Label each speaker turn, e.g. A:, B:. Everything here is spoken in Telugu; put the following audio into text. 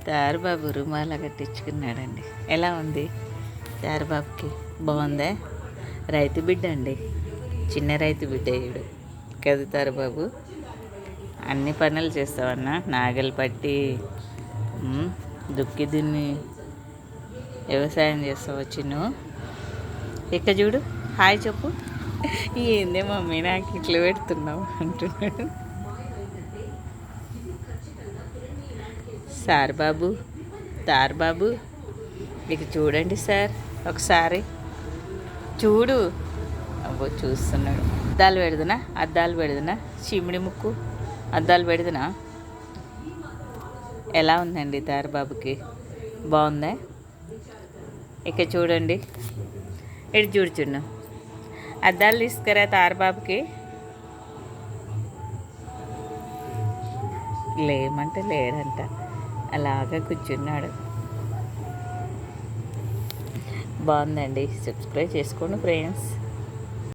A: తారబాబు రుమాల కట్టించుకున్నాడండి. ఎలా ఉంది తారబాబుకి? బాగుందా? రైతు బిడ్డ అండి, చిన్న రైతు బిడ్డ ఈడు కదా తారబాబు. అన్ని పనులు చేస్తావన్నా, నాగలి పట్టి దుక్కి దున్ని వ్యవసాయం చేస్తావు చిన్ను. ఇక్క చూడు, హాయ్ చెప్పు. ఏందే మమ్మీ నాకు ఇట్లా పెడుతున్నావు అంటున్నాడు. సార్ బాబు, తారబాబు ఇక చూడండి సార్, ఒకసారి చూడు. అబ్బో చూస్తున్నాడు. అద్దాలు పెడుదునా చిమిడి ముక్కు అద్దాలు పెడుదునా? ఎలా ఉందండి తారబాబుకి? బాగుందా? ఇక చూడండి, ఇటు చూడుచున్నా. అద్దాలు తీసుకురా తారబాబుకి. లేమంటే లేడంట, అలాగా కూర్చున్నాడు. బాగుందండి. సబ్స్క్రైబ్ చేసుకోండి ఫ్రెండ్స్.